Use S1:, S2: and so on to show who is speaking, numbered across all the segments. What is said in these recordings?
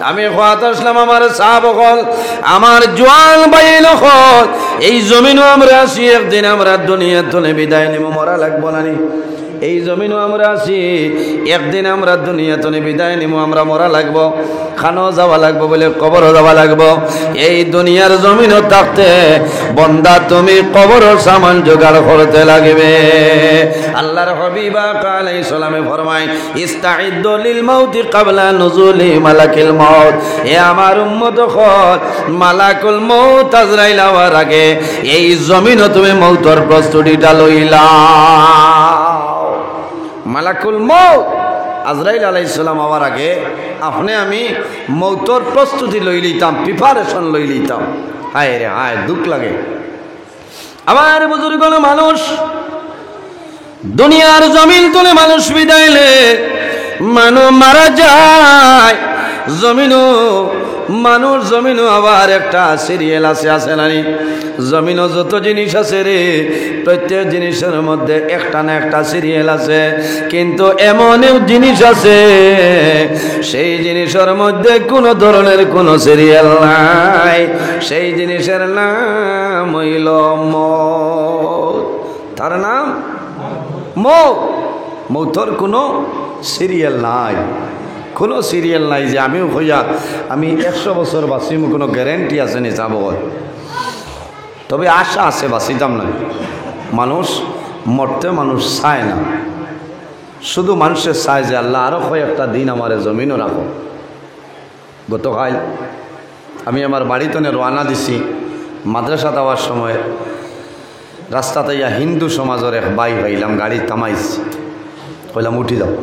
S1: আমি খোয়াত আসলাম আমার সাহাবগণ, আমার জোয়ান বাইল হল, এই জমিনও আমরা আছি, একদিন আমরা দুনিয়ার তুলে বিদায় নেব, মরা লাগবো না নি? এই জমিনও আমরা আছি, একদিন আমরা দুনিয়া তুলে বিদায় নিব, আমরা মরা লাগবো, খানো যাওয়া লাগবো, বলে কবরও যাওয়া লাগবো। এই দুনিয়ার জমিনও থাকতে বন্দা তুমি কবরের সামান জোগাড় করতে লাগবে। আল্লাহর হাবিব আলাইহিস সালামে ফরমায়, ইস্তাইদ্দু লিল মাউতি ক্বাবলা নুজুলি মালাকিল মাউত। এ আমার উম্মত হল, মালাকুল মাউত আজরাইল আওয়ার আগে এই জমিনও তুমি মৌতের প্রস্তুতিটা লইলা। মালাকুল মৌত আজরাইল আলাইহিস সালাম আওয়ার আগে আপনি আমি মৌতর প্রস্তুতি লই লইতাম, প্রিপারেশন লই লইতাম। হায় রে হায়, দুঃখ লাগে। আমার বুজুর্গণ, মানুষ দুনিয়ার জমিন তুলে মানুষ বিদায়লে মানুষ মারা যায়। জমিনও মানুষ, জমিনও আবার একটা সিরিয়াল আছে নানি? জমিনও যত জিনিস আছে রে, প্রত্যেক জিনিসের মধ্যে একটা না একটা সিরিয়াল আছে। কিন্তু এমনও জিনিস আছে, সেই জিনিসের মধ্যে কোনো ধরনের কোনো সিরিয়াল নাই। সেই জিনিসের নাম হইল মৌত। তার নাম মৌত। মৌতর কোনো সিরিয়াল নাই, কোনো সিরিয়াল নাই যে আমিও হইয়া আমি 100 বছর বাঁচিম, কোনো গ্যারেন্টি আছে নি যাব। তবে আশা আছে, বাঁচিতাম না। মানুষ মরতে মানুষ চায় না, শুধু মানুষের চায় যে আল্লাহ আরও কয়েকটা দিন আমার জমিনও রাখো। গতকাল আমি আমার বাড়িতে রওনা দিছি, মাদ্রাসা যাওয়ার সময় রাস্তাতে ইয়া হিন্দু সমাজের এক বাই পাইলাম, গাড়ি থামাইছি, কইলাম উঠি যাও।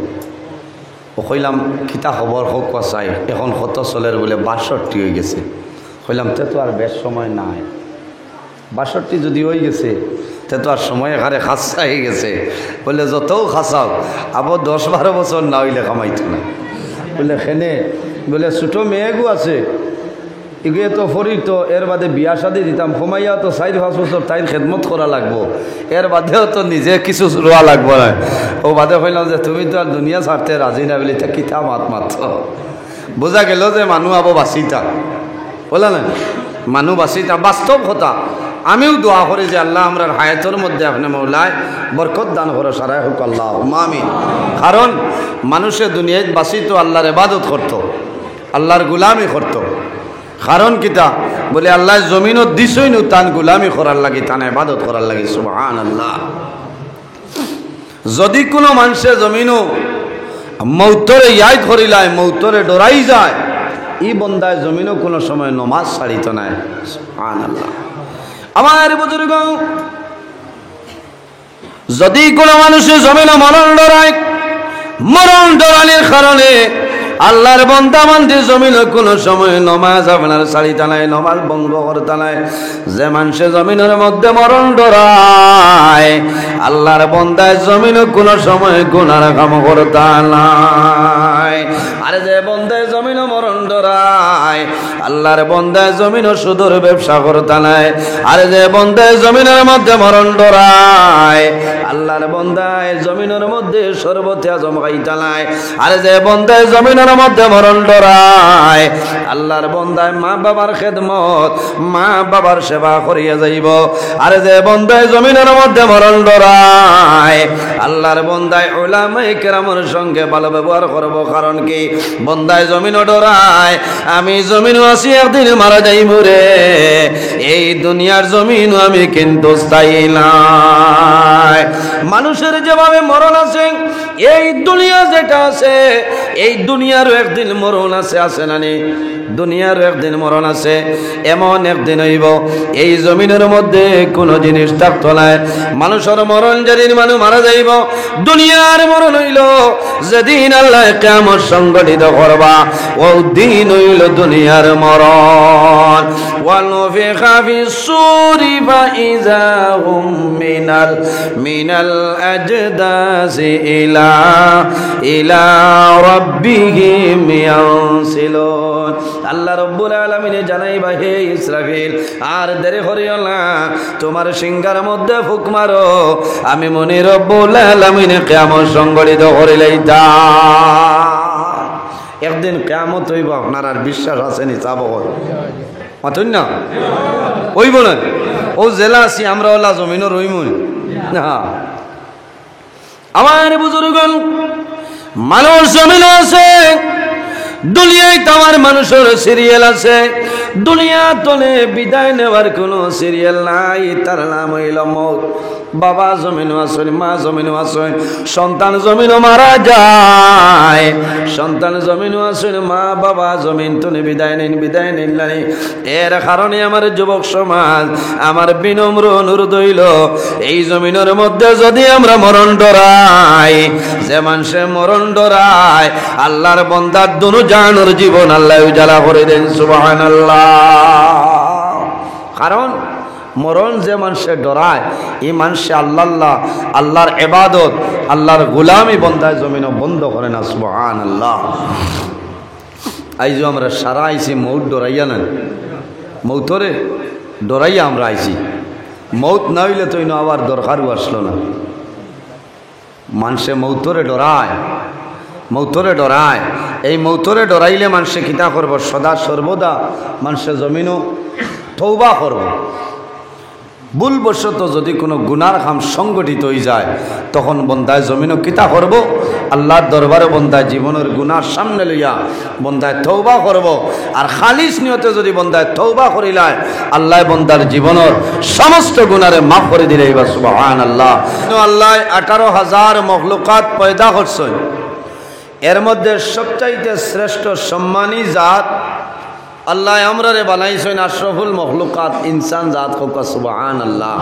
S1: ও কইলাম কিতা খবর হোক চাই, এখন কত চলের বলে 62 হয়ে গেছে। কইলাম তে তো আর বেশ সময় নাই, 62 যদি হয়ে গেছে তে তো আর সময় এখানে খাসা হয়ে গেছে। বলে যতও খাসাও আবার 10-12 বছর না হইলে কামাইতো না। বলে খেনে বলে ছোটো মেয়েগু আছে, এগুলো তো ফরি, তো এর বাদে বিয়া শাদি দিতাম, কমাইয়া তো 4-5 বছর তাই খেদমত করা লাগবো, এর বাদেও তো নিজে কিছু রোয়া লাগবো না। ও বাদে কইলাম যে তুমি তো আর দুনিয়া ছাড়তে রাজি না, বলি তা কিতা মাত মাত্র। বোঝা গেল যে মানুষ আবো বাঁচিতা, বলে না মানুষ বাঁচিতা, বাস্তব কথা। আমিও দোয়া করি যে আল্লাহ আমরা হায়াতের মধ্যে আপনি মৌলায় বরকত দান করে সারাই হোক, আল্লাহ আমিন। কারণ মানুষের দুনিয়ায় বাঁচিত আল্লাহর ইবাদত করতো, আল্লাহর গুলামি করতো। কারণ কিতা বলে আল্লাহ জমিনও দিছই নু তান গুলামি করার লাগি, তান ইবাদত করার লাগি। সুবহানাল্লাহ। যদি কোনো মানুষের জমিনও মৌতরে ইয়াই করিলায়, মৌতরে ডরাই যায়, ই বন্দায় জমিনও কোনো সময় নমাজ ছাড়িত নাই। সুবহানাল্লাহ। আমার বুজুর্গ, যদি কোনো মানুষের জমিনও মরণ ডরায়, মরণ ডরানির কারণে আল্লাহর বান্দা বান্দি জমিনে কোনো সময় নমাজ আপনার ছাড়িতা নাই, নমাজ ভঙ্গ করতা নাই। যে মানুষের জমিনের মধ্যে মরণ ডরায়, আল্লাহর বান্দায় জমিনে কোনো সময় গুনার কাম করতা নাই। আর যে বান্দায় জমিনে মরণ ডরায়, আল্লাহর বান্দায় জমিনে সুদের ব্যবসা করতা নাই। আর যে বান্দায় জমিনের মধ্যে মরণ ডরায়, আল্লাহর বান্দায় জমিনের মধ্যে শরবতে আজম খাইতা নাই। আর যে বান্দায় জমিনের মধ্যে মরণ ডরায়, আল্লাহর বান্দায় মা বাবার খেদমত, মা বাবার সেবা করিয়া যাইব। আর যে বান্দায় জমিনের মধ্যে মরণ ডরায়, আল্লাহর বান্দায় উলামায়ে কেরামের সঙ্গে ভালো ব্যবহার করব। কারণ কি বান্দায় জমিনও ডরায়, আমি জমিনও আছি, একদিন মারা যাইব রে, এই দুনিয়ার জমিনও আমি কিন্তু স্থায়ী নাই। মানুষের যেভাবে মরণ আছে, এই দুনিয়া যেটা আছে, এই দুনিয়ারও একদিন মরণ আছে, আছে না নি? দুনিয়ারও একদিন মরণ আছে। এমন একদিন হইব এই জমিনের মধ্যে কোনো জিনিস থাকতো না। মানুষের মরণ যেদিন মানুষ মারা যাইব, দুনিয়ার মরণ হইল যেদিন আল্লাহ কিয়ামত সংগঠিত করবা, ও দিন হইল দুনিয়ার মরণ। ওয়ানুফিখা ফিস-সূরি ফাইযা হুম মিনাল আজদাসি ইলা রাব্বিহিম ইয়ানসিলুন। আল্লাহ রাব্বুল আলামিন জানাইবা, হে ইসরাফিল, আর দেরি করিও না, তোমার সিংহার মধ্যে ফুক মারো, আমি মনি রব্বুল আলামিন কিয়ামত সংগঠিত করিলেই তা। একদিন কিয়ামত হইব, আপনার আর বিশ্বাস আছে নি? চাব মাতুন না হইব না? ও জেলা আছি আমরা ওলা জমিনও রইমুন না। আমার বুজুর্গণ, মানুষ জমিন আছে, দুনিয়ায় তোমার মানুষের সিরিয়াল আছে, দুনিয়া তলে বিদায় নেওয়ার কোনো সিরিয়াল নাই। তার নাম হইল মৌত। বাবা জমিনও আসেন, মা জমিনও আসেন, সন্তান জমিনও মারা যায়, সন্তান জমিনও আসেন, মা বাবা জমিন তলে বিদায় নেন, বিদায় নিন নাই। এর কারণে আমার যুবক সমাজ, আমার বিনম্র অনুরোধ হইল, এই জমিনের মধ্যে যদি আমরা মরণ ডরাই, যে মানুষে মরণ ডরায়, আল্লাহর বান্দার দুনু জানোর জীবন আল্লাহ উজালা করে দেন। সুবহানাল্লাহ। কারণ মরণ যে মানুষে ডরায়, এই মানুষে আল্লাহ আল্লাহর ইবাদত, আল্লাহর গোলামি বন্দায় জমিন বন্ধ করে না। সুবহানাল্লাহ। আইজো আমরা সারা আইছি মৌত ডরাইয়া না, মৌতরে ডরাইয়া আমরা আইছি। মৌত না হইলে তো আবার দরকারও আসলো না। মানুষে মৌতরে ডরায়, মৌতরে ডরায়। এই মৌতরে ডরাইলে মানুষে কিতা করব? সদা সর্বদা মানুষে জমিনও তওবা করব। ভুলবশত যদি কোনো গুনার কাম সংগঠিত হয়ে যায়, তখন বন্দায় জমিনও কিতা করব? আল্লাহর দরবারে বন্দায় জীবনের গুনার সামনে লইয়া বন্দায় তওবা করব। আর খালিস নিয়তে যদি বন্দায় তওবা করিলায়, আল্লাহ বন্দার জীবনের সমস্ত গুনারে মাফ করে দিলেই বা। সুবহানাল্লাহ। আল্লাহ 18,000 মখলুকাত পয়দা করছেন, এর মধ্যে সবচাইতে শ্রেষ্ঠ সম্মানী জাত আল্লাহ আমরা রে বানাইছেন আশরাফুল মখলুকাত, ইনসান জাত হোক। সুবহানাল্লাহ।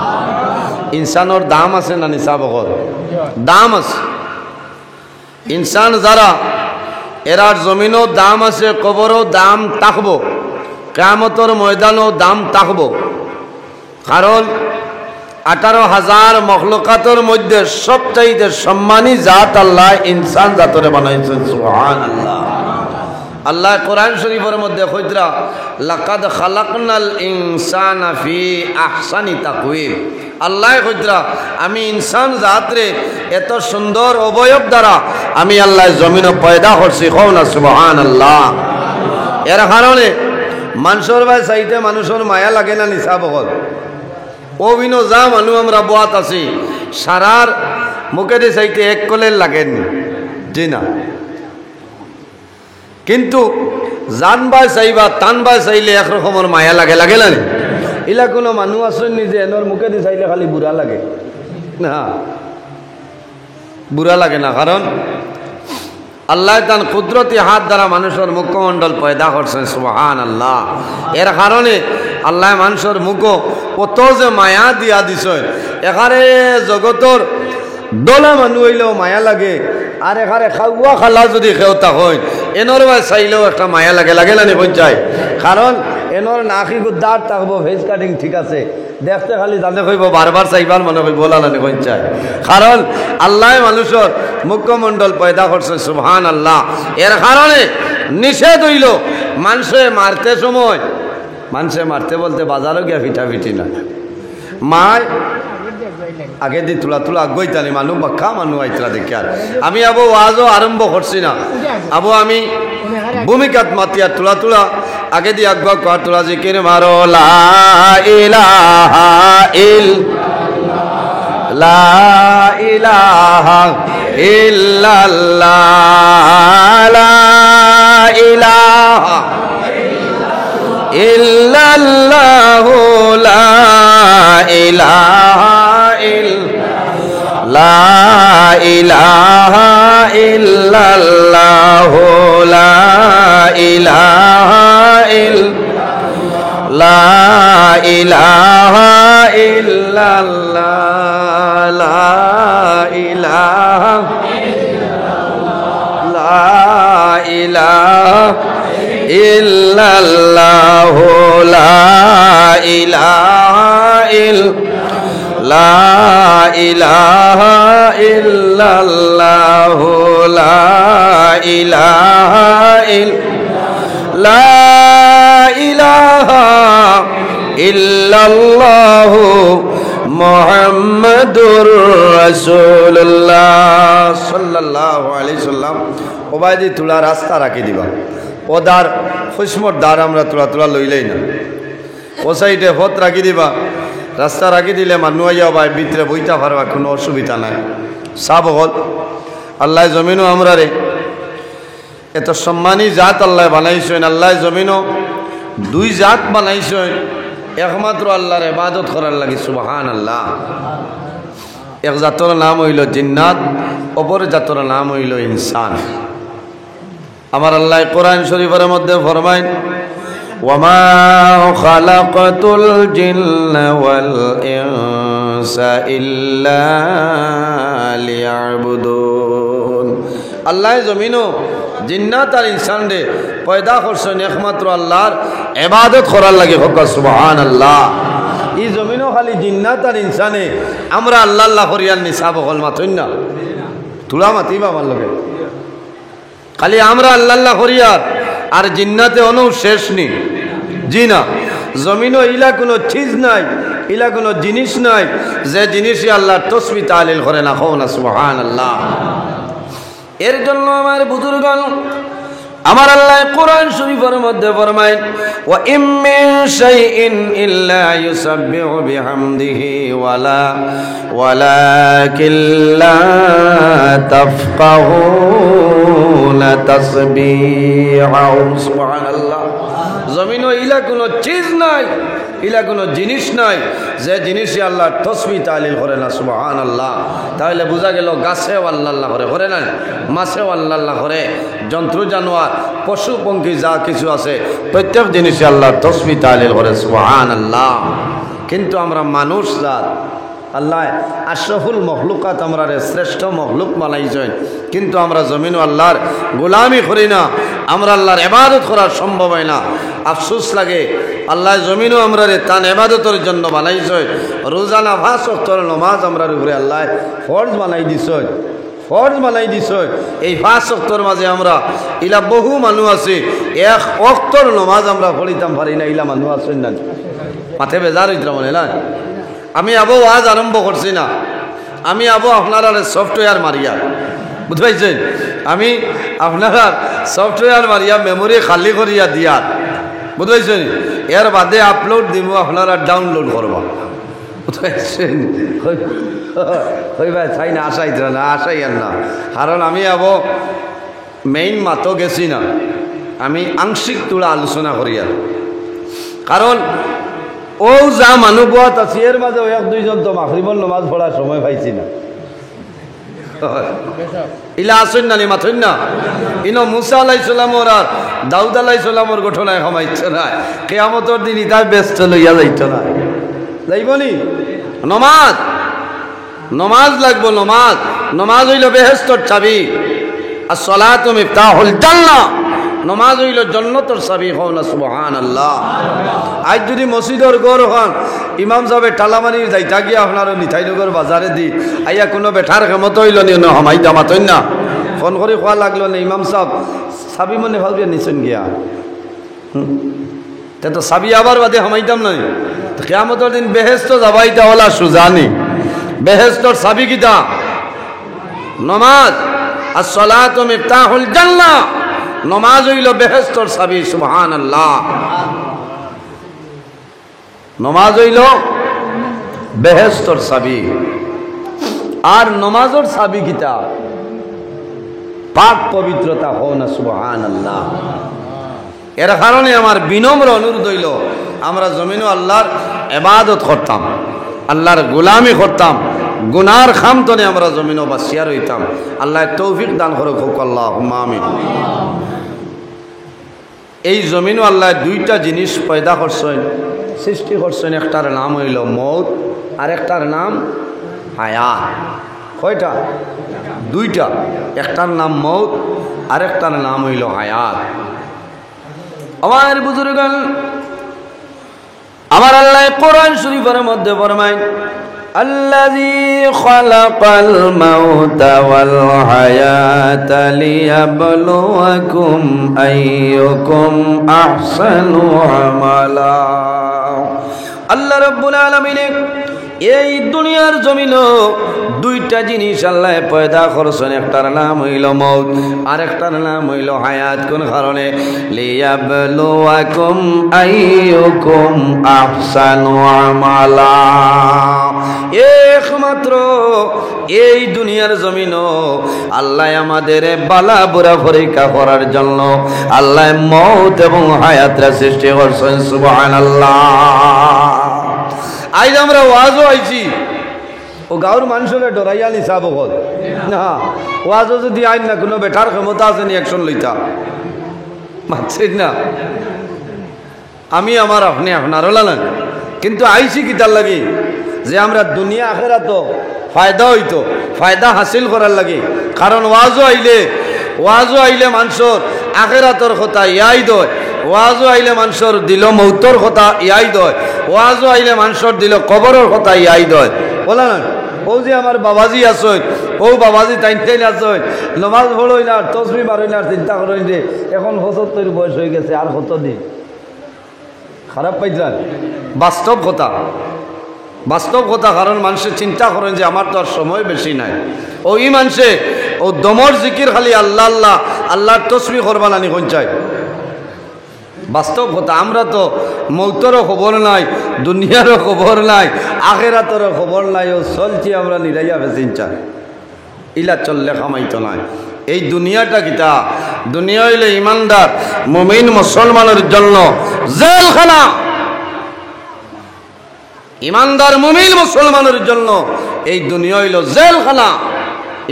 S1: ইনসানোর দাম আছে না নিসাবকর? দাম আছে। ইনসান যারা, এরার জমিনও দাম আছে, কবরও দাম থাকবো, কিয়ামতের ময়দানও দাম থাকবো। কারণ 18,000 মখলুকাতের মধ্যে সবচাইতে সম্মানী জাত আল্লাহ ইনসান জাতরে বানাইছেন। সুবহানাল্লাহ। আল্লাহ কোরআন শরীফের মধ্যে কইতরা, লাকাদ খালাকনাল ইনসানা ফি আহসানি তাকওয়িম। আল্লাহ কইতরা, আমি ইনসান জাতরে এত সুন্দর অবয়ব দ্বারা আমি আল্লাহ জমিনে পয়দা করছি। কও না সুবহানাল্লাহ। এর কারণে মানুষের ভাই চাইতে মানুষের মায়া লাগে না নিসাবকল? অভিনো যা মানুষ আমরা বোয়াত আছি, সারার মুখে দিয়ে চাইতে এক কলের লাগেননি, জি না? কিন্তু জানবা চাইবা টানবা চাইলে একরকমের মায়া লাগে, লাগে না? এলা কোনো মানুষ আসেন নিজে এনর মুখে দিয়ে চাইলে খালি বুড়া লাগে না, বুড়া লাগে না। কারণ আল্লাহ তান কুদরতি হাত দ্বারা মানুষের মুখমণ্ডল পয়দা করছেন। সুবহানাল্লাহ। এর কারণে আল্লাহ মানুষের মুখ কত যে মায়া দিয়া দিছে, এখানে জগতর দলা মানুষ হইলেও মায়া লাগে, আর এখানে খাওয়া খালা যদি খেওতা হয় এনর ভাই চাইলেও একটা মায়া লাগে, লাগে না? পঞ্চায়। কারণ এনর নাকি দাঁত থাকবো, ফেস কাটিং ঠিক আছে, দেখতে খালি জানে কইব বারবার চাইবার মনে কইব লালানি পঞ্চায়। কারণ আল্লাহ মানুষের মুখমণ্ডল পয়দা করছে। সুবহানাল্লাহ। এর কারণে নিষেধ হইল মানুষে মারতে সময়, মানুষে মারতে বলতে বাজারও গিয়া ফিটাফিটি না, মায় আগে দি তুলা তুলা আগইতানি মানুষ বাক্কা মানুষ আইতরা দেখি। আর আমি আবু ওয়াজও আরম্ভ করছি না, আবু আমি ভূমিকাত মাতিয়া তুলা তুলা আগে দি আগবা কোয়া তুলা জিকির মারো লা ইলাহা ইল্লাল্লাহ, লা ইলাহা ইল্লাল্লাহ, লা ইলাহা ইল্লাল্লাহ, লা ইলাহা লা ইলাহা ইল্লাল্লাহ, লা ইলাহা লা ইলাহা ইল্লাল্লাহ, লা ইলাহা লা ইলাহা ইল্লাল্লাহ, লা ইলাহা লা ইলাহা ইল্লাল্লাহ, লা ইলাহা লা ইলাহা ইল্লাল্লাহ মুহাম্মাদুর রাসূলুল্লাহ সাল্লাল্লাহু আলাইহি সাল্লাম। ওবায়দি তুলা রাস্তা রাখি দিবা ও দার ফুসমর দ্বার আমরা তুলা লইলেই না ও সাইডে পথ রাখি দিবা রাস্তা রাখি দিলে মানুষ আইয়া ভাই ভিতরে বইতা পারবা কোনো অসুবিধা নাই সব হল আল্লাহ জমিনও আমরা রে এত সম্মানী জাত আল্লাহ বানাইছেন আল্লাহ জমিনও দুই জাত বানাইছেন একমাত্র আল্লাহর ইবাদত করার লাগি সুবহানাল্লাহ এক জাতর নাম হইল জিন্নাত অপর জাতর নাম হইল ইনসান আমার আল্লাহ কোরআন শরীফের মধ্যে ফরমায় ওয়ামা খালাকাতুল জিন্না ওয়াল ইনসা ইল্লা লিয়াবুদুন আল্লাহ জমিনও জিন্নাত আর ইনসান রে পয়দা করছেন একমাত্র আল্লাহর ইবাদত করার লাগে হোক সুবহানাল্লাহ এই জমিনও খালি জিন্নাত আর ইনসানে আমরা আল্লাহ আল্লাহ করিয়ার নিসাব হল মাথইন না তুলা মাতিবা আমার লগে খালি আমরা আল্লাহ আল্লাহ করিয়ার আর জিন্নাতে অনু শেষ নেই জি না জমিনও ইলা কোনো চিজ নাই ইলা কোনো জিনিস নাই যে জিনিসই আল্লাহর তসবিহ তাহলিল করে না হও না সুবহানাল্লাহ এর জন্য আমার বুজুর্গণ আমার আল্লাহ কোরআন শরীফের মধ্যে ফরমায় ওয়া ইম মিন শাইইন ইল্লা ইউসাব্বিহু বিহামদিহি ওয়ালাকিন লা তাফকাহুনা তাসবিহাহু সুবহানাল্লাহ জমিনও ইলা কোনো চিজ নাই ইলা কোনো জিনিস নাই যে জিনিসই আল্লাহর তসবিহ তাহলিল করে না সুবহানাল্লাহ তাহলে বোঝা গেল গাছেও আল্লাহ আল্লাহ করে না মাছেও আল্লাহ আল্লাহ করে জন্তু জানোয়ার পশু পঙ্খী যা কিছু আছে প্রত্যেক জিনিসই আল্লাহর তসবিহ তাহলিল করে সুবহানাল্লাহ কিন্তু আমরা মানুষ জাত আল্লাহ আশরাফুল মখলুকাত আমরা শ্রেষ্ঠ মখলুক বানাইছেন কিন্তু আমরা জমিন আল্লাহর গোলামি করি না আমরা আল্লাহর ইবাদত করা সম্ভব হয় না আফসোস লাগে আল্লাহ জমিনও আমরা তান ইবাদতের জন্য বানাইছেন রোজানা 5 ওয়াক্তের নামাজ আমরার উপরে আল্লাহ ফরজ বানাই দিছেন ফরজ বানাই দিছেন এই 5 ওয়াক্তের মাঝে আমরা ইলা বহু মানুষ আছে 1 ওয়াক্তের নামাজ আমরা পড়িতাম পারি না ইলা মানুষ আছেন না মাথে বেজার হইতরা মনে না আমি আবো আজ আরম্ভ করছি না আমি আবো আপনারা সফটওয়্যার মারিয়া বুঝতে পারছেন আমি আপনারা সফটওয়্যার মারিয়া মেমোরি খালি করিয়া দিয়া বুঝতে পারছেন এর বাদে আপলোড দিব আপনারা ডাউনলোড করবা বুঝতে পারছেন ভাই চাই না আশাই না আশাই আর না কারণ আমি আবো মেইন মাতো গেছি না আমি আংশিক তুলা আলোচনা করিয়া কারণ ও যা মানুষ বাত আছে এর মাঝে 1-2 জন তো মাগরিবের নামাজ পড়ার সময় পাইছি না ইলা আসেন না মাথইন না ইনো মুসা আলাইহিস সালামর আর দাউদ আলাইহিস সালামর ঘটনায় হমাইছে না কিয়ামতের দিন ইতা ব্যস্ত লইয়া যাইতো না যাইবনি নামাজ নামাজ লাগবো নামাজ হইল বেহেশতের চাবি আর সালাতু মিফতাহুল জান্নাহ নমাজ হইল জান্নাতের চাবি হও না সুবহানাল্লাহ আজ যদি মসজিদের গড় হন ইমাম সাহেব টালামানি যাইতা গিয়া আপনার নিথাইনগর বাজারে দি আইয়া কোনো বেঠার ক্ষমত হইল নি হমাই দামাতইন না ফোন করে খোয়া লাগলো না ইমাম সাহেব চাবি মনে ভালবে নিছেন গিয়া তে তো চাবি আবার বাদে হমাইতাম নাই কিয়ামতের দিন বেহেশত যাবাইতা ওলা সুজানি বেহেশতর চাবি কিতা নমাজ as-salatu miftahul জান্নাহ নমাজ হইল বেহেশতর চাবি সুবহানাল্লাহ নমাজ হইল বেহেশতর চাবি আর নমাজের চাবি কিতা পাক পবিত্রতা হও না সুবহানাল্লাহ এর কারণে আমার বিনম্র অনুরোধ হইল আমরা জমিনও আল্লাহর ইবাদত করতাম আল্লাহর গোলামি করতাম গুনার খামতনে আমরা জমিনও বাসিয়া রইতাম আল্লাহ তৌফিক দান করুক হোক আল্লাহুম্মা আমিন এই জমিনও আল্লাহ 2টা জিনিস পয়দা করছেন সৃষ্টি করছেন একটার নাম হইল মৌত আর একটার নাম হায়াত কয়টা 2টা একটার নাম মৌত আর একটার নাম হইল হায়াত আমার বুজুর্গণ আমার আল্লাহ কোরআন শরীফের মধ্যে ফরমায় الذي خلق الموت والحياة ليبلوكم أيكم أحسن عملا আল্লাহ রাব্বুল আলামিন এই দুনিয়ার জমিনও দুইটা জিনিস আল্লাহ পয়দা করছেন, একটার নাম হইল মউত আর একটার নাম হইল হায়াত। কোন কারণে? লিয়াবলুয়াকুম আইয়ুকুম আহসানু আমালা। একমাত্র এই দুনিয়ার জমিনও আল্লাহ আমাদের বালা বুরা পরীক্ষা করার জন্য আল্লাহ মউত এবং হায়াতরা সৃষ্টি করছেন। সুবহানাল্লাহ। আজ আমরা ওয়াজও আইছি, ও গাঁর মানুষের ডরাইয়া নিসাব হল না, ওয়াজও যদি আইন না কোনো বেটার ক্ষমতা আছে নি অ্যাকশন লইতা মানছেন না। আমি আমার আপনি আপনার হলান, কিন্তু আইছি কিতার লাগি যে আমরা দুনিয়া আখেরা তো ফায়দা হইতো, ফায়দা হাসিল করার লাগে। কারণ ওয়াজও আইলে মানুষের আখেরাতর কথা ইয়াই দয়, ওয়াজও আইলে মানুষের দিল মৌতর কথা ইয়াই দয়, ওয়াজও আইলে মানুষের দিল কবরের কথা ইয়াই দয়। বলা না ও যে আমার বাবাজি আসই, ও বাবাজি টাইন আসই, নমাজ পড়ই না, তসবি মারই না, চিন্তা করই যে এখন ৭৫ বয়স হয়ে গেছে আর কত দিন। খারাপ পাইছেন? বাস্তব কথা। কারণ মানুষের চিন্তা করেন যে আমার তো আর সময় বেশি নাই। ওই মানুষে ও দমর জিকির খালি আল্লাহ আল্লাহ আল্লাহর তসবি করবা নানি কোন চাই। বাস্তব কথা, আমরা তো মৌতরও খবর নাই, দুনিয়ারও খবর নাই, আখেরাতেরও খবর নাই, ও চলছি আমরা নিরাইয়া বেচিন চাই। ইলা চললে খামাইতো নাই। এই দুনিয়াটা কিতা? দুনিয়া হইলে ইমানদার মুমিন মুসলমানের জন্য জেলখানা। ইমানদার মুমিন মুসলমানের জন্য এই দুনিয়া হইল জেলখানা,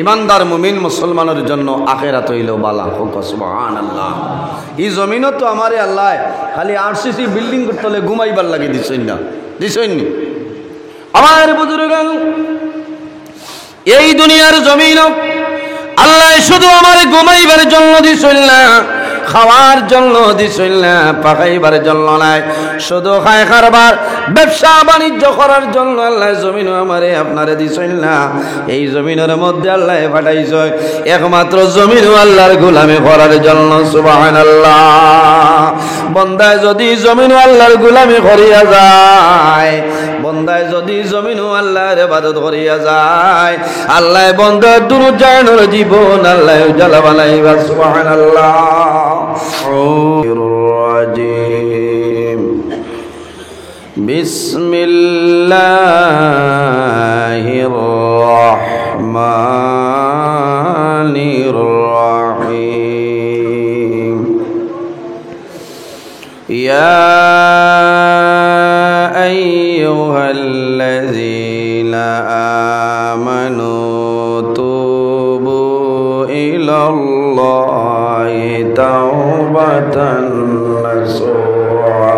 S1: ইমানদার মুমিন মুসলমানের জন্য আখেরাত হইল বালা। সুবহানাল্লাহ। এই জমিনও তো আমারে আল্লাহ খালি আরসিসি বিল্ডিং করতে হলে ঘুমাইবার লাগে দিছেন না, আমার বুজুর্গান। এই দুনিয়ার জমিনও আল্লাহ শুধু আমার ঘুমাইবার জন্য দিছেন না, খাওয়ার জন্য দিছেন না, পাকাইবার জন্য নাই, শুধু খায় খারবার ব্যবসা বাণিজ্য করার জন্য আল্লাহ জমিনও আমারে আপনারে দিছেন না। এই জমিনের মধ্যে আল্লাহ পাঠাইছে একমাত্র জমিনও আল্লাহর গোলামি করার জন্য। সুবহানাল্লাহ। বন্দায় যদি জমিনও আল্লাহর গোলামি করিয়া যায়, বন্দায় যদি জমিনও আল্লাহর ইবাদত করিয়া যায়, আল্লাহ বন্দার দুরুজানের জীবন আল্লাহ উজালা বানাইবা। সুবহানাল্লাহ। বিসমিল্লাহির রহমানির রহিম। ইয়া আইয়ুহাল্লাযীনা আমানু তুবু ইলাল্লাহি তাওবাতান নাসুহা।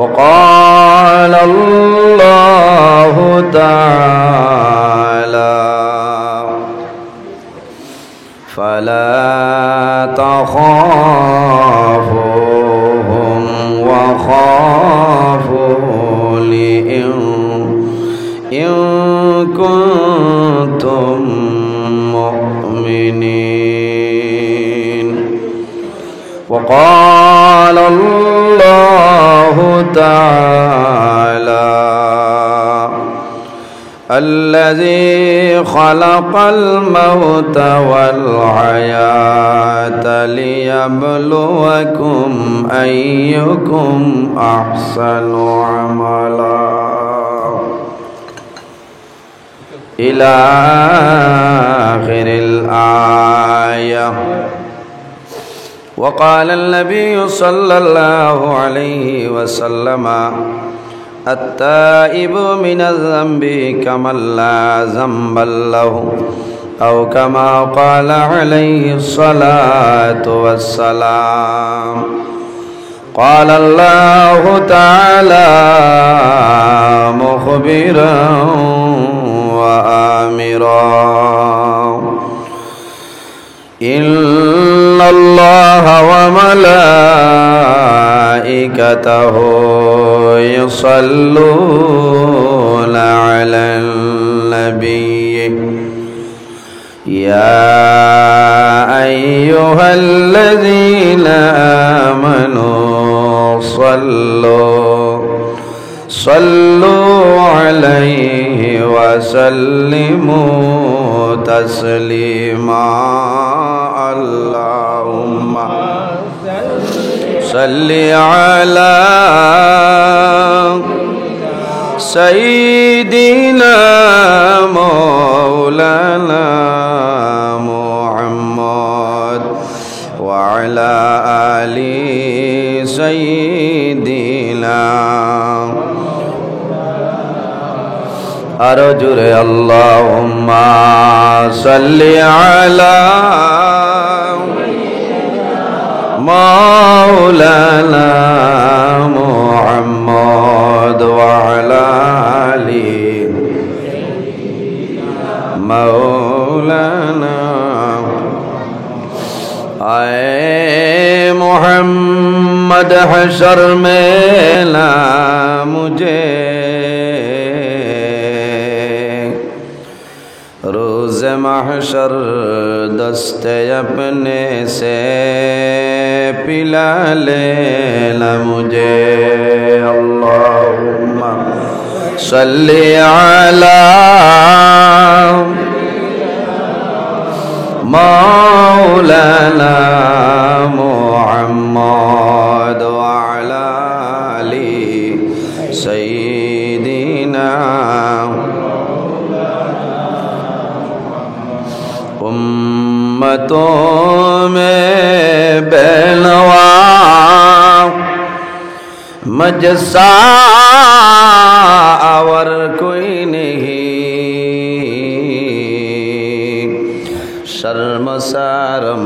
S1: وقال الله تعالى فلا تخافوهم وخافوني إن كنتم مؤمنين. وقال الله تعالى الذي خلق الموت والحياة ليبلوكم أيكم أحسن عملا إلى آخر الآية. وقال النبي صلى الله عليه وسلم التائب من الذنب كمن لا ذنب له أو كما قال عليه الصلاة والسلام. قال الله تعالى مخبرا وآمرا إن الله وملائكته يصلون على النبي يا أيها الذين آمنوا صلوا عليه وسلموا تسليما اللهم صل على سيدنا مولانا محمد وعلى آل سيدنا أرجو اللهم صل على مولانا محمد وعلى آل مولانا आए मोहम्मद हशर में ला मुझे रोज़ महशर दस्ते अपने से पिला लेना मुझे अल्लाहुम्मा सल्ली अला मौलाना मुहम्मद वअला आलि सय्यिदिना उम्मतों में बेनवा मजसा और कोई नहीं शर्मसारम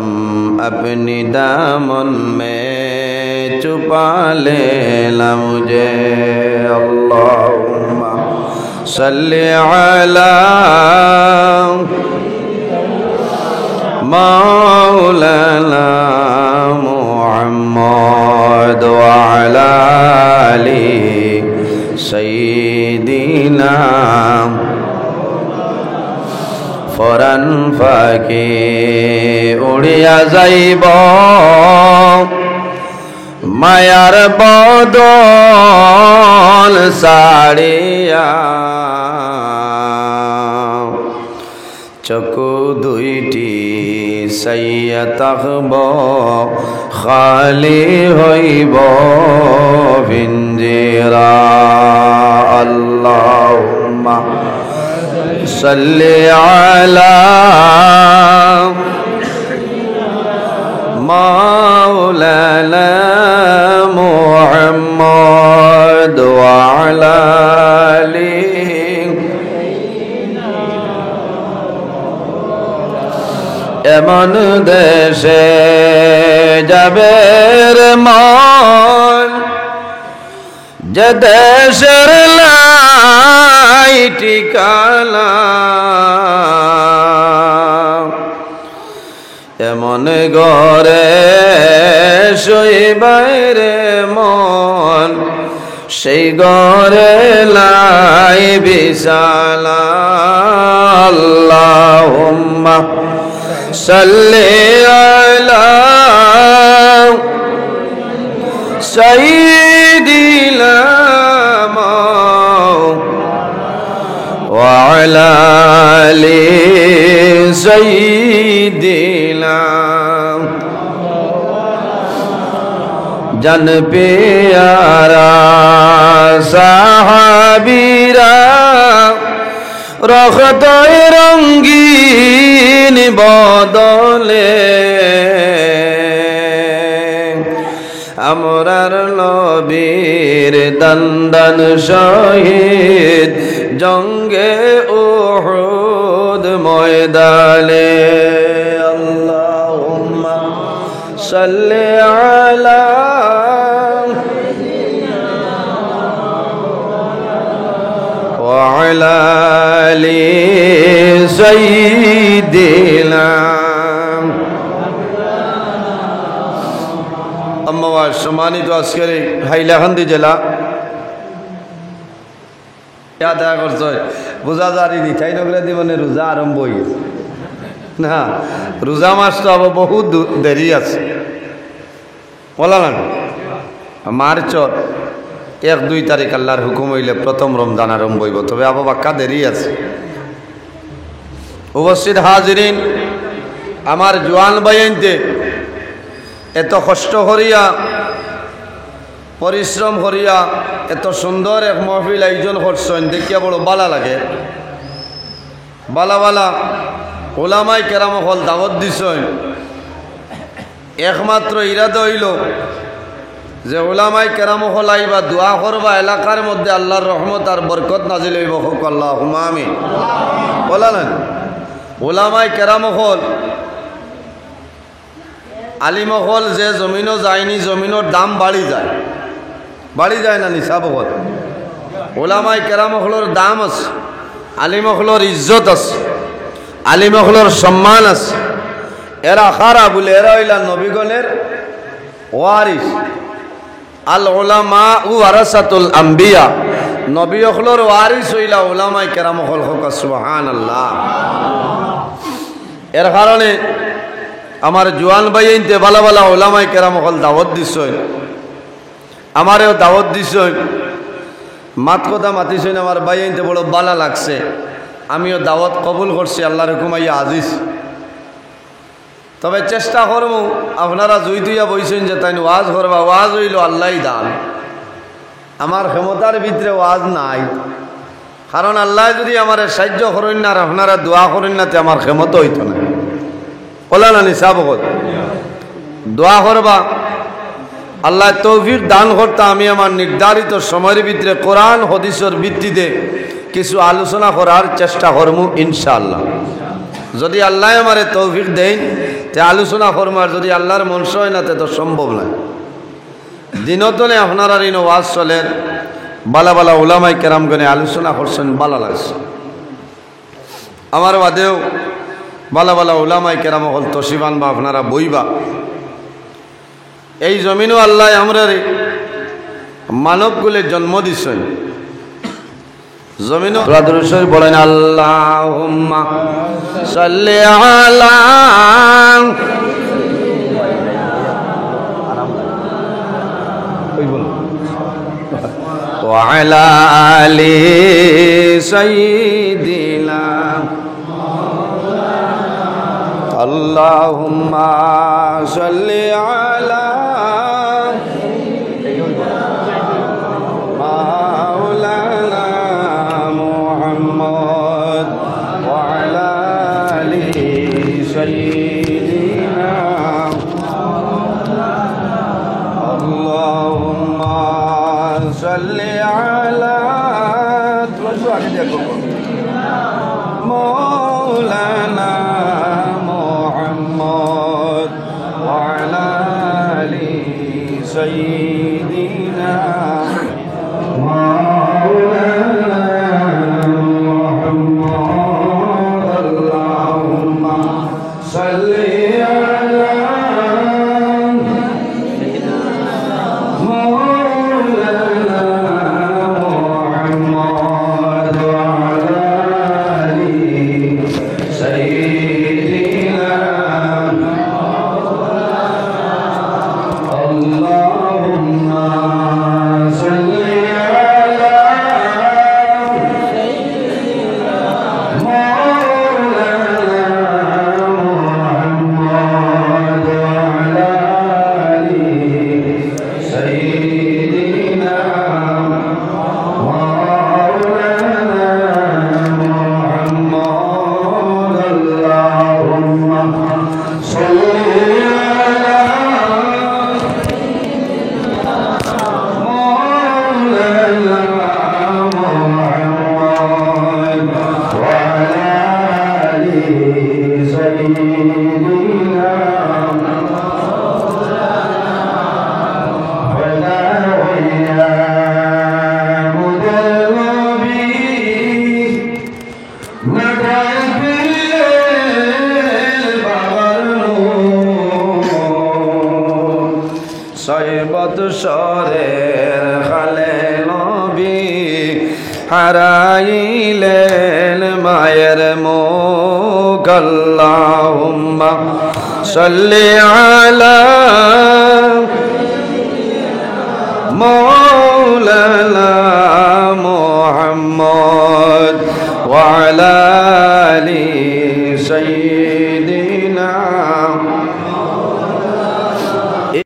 S1: अपनी दामन में छुपा लेना मुझे अल्लाहुम्मा सल्ली अला मौलाना मुहम्मद वअला आलि सय्यिदिना फरन फाके उड़िया जाइब मायार बदन साड़िया चकु दुईटी साइया तकब खाली हईब पिंजरा अल्लाहुम्मा सल्ली अला मौलाना मुहम्मद वअला आलि एमन देशे जाबे रे मन जे देशेर लाई ठिकाना एमन घरे शोइबारे मन সেই ঘরে লাই বিছানা আল্লাহুম্মা সাল্লি আলা সাইয়্যিদিনা ওয়া আলা আলি সাইয়্যিদিনা जन प्यारा साहाबीरा रखत रंगीन बदले আমরার নবীর দন্দন শহীদ জঙ্গে উহুদ ময়দানে আল্লাহুম্মা সাল্লি আলা ওয়া আলা আলি সাইয়্যিদিনা সম্মানিত আজকের হাইলাকান্দি জেলা দেখা করছ বোঝা যারিনি তাই নগরে জীবনে রোজা আরম্ভ হয়ে গেছে না রোজা মাস তো আবার বহুত দেরি আছে বলা না মার্চত 1-2 তারিখ আল্লাহর হুকুম হইলে প্রথম রমজান আরম্ভ হইব, তবে আবু বাক্কা দেরি আছে। উপস্থিত হাজিরিন, আমার জোয়ান বাইনতে এত কষ্ট করিয়া পরিশ্রম করিয়া এত সুন্দর এক মহফিল আয়োজন করছেন, দেখিয়া বড় বালা লাগে। বালা বালা ওলামাই কেরাম হল দাওয়াত দিছেন, একমাত্র ইরাদা হইল যে ওলামাই কেরাম হল আইবা দোয়া করবা, এলাকার মধ্যে আল্লাহর রহমত আর বরকত নাজিল হইব। হোক আল্লাহুম্মা আমিন। বলালেন ওলামাই কেরাম হল আলিম হল যে জমিনও যায়নি, জমিনের দাম বাড়ি যায় না নিসাব হল। ওলামাই কেরাম হলর দাম আছে, আলিম হলর ইজ্জত আছে, আলিম হলর সম্মান আছে। এরা খারা বলে এরা হইলা নবীগণের ওয়ারিস। আল উলামা উ ওয়ারাসাতুল আম্বিয়া, নবী হলর ওয়ারিস হইলা ওলামাই কেরাম হল। হোক সুবহানাল্লাহ। এর কারণে আমার জোয়ান বাইনতে বালা বালা ওলামাই কেরাম হল দাওয়াত দিছেন, আমারেও দাওয়াত দিছেন। মাত কথা মাতিছেন, আমার বাইনতে বড় বালা লাগছে। আমিও দাওয়াত কবুল করছি, আল্লাহর হুকুম আইয়া আজিজ। তবে চেষ্টা করব, আপনারা জুই তুইয়া বইছেন যে তাই ওয়াজ করবা, ওয়াজ হইল আল্লাহই দান। আমার ক্ষমতার ভিতরে ওয়াজ নাই, কারণ আল্লাহ যদি আমার সাহায্য করেন না আর আপনারা দোয়া করেন না, আমার ক্ষমতা হইতো না। বলা না নিসাব দোয়া করবা, আল্লাহ তৌফিক দান করতে আমি আমার নির্ধারিত সময়ের ভিতরে কোরআন হাদিসের ভিত্তিতে কিছু আলোচনা করার চেষ্টা করব ইনশাআল্লাহ। যদি আল্লাহ আমারে তৌফিক দেন তে আলোচনা করবো, আর যদি আল্লাহর মনসা হয় না তে তো সম্ভব নয়। দিনতনে আপনারা এই ওয়াজ চলেন, বালা বালা ওলামাই কেরামগণে আলোচনা করছেন, বালা লাগছে। আমার বাদেও বালা বালা ওলামাই কেরাম হল তসিবান বা আপনারা বইবা। এই জমিনও আল্লাহ আমরা মানবগুলো জন্ম দিছেন, জমিনও রাদরুশরীফ বলেন আল্লাহুম্মা সাল্লি আলা ওয়া আলা আলি সাইয়্যিদিনা আল্লাহুম্মা সাল্লি আলা মাওলানা মুহাম্মদ ওয়া আলা আলি সাইয়্যিদিনা আল্লাহুম্মা সাল্লি আলা মাওলানা سيدنا مولانا محمد اللهم صل على مولانا محمد وعلى آله سيدنا সরের খালে নবী হারাইলেন মায়ের মুখ আল্লাহুম্মা সাল্লি আলা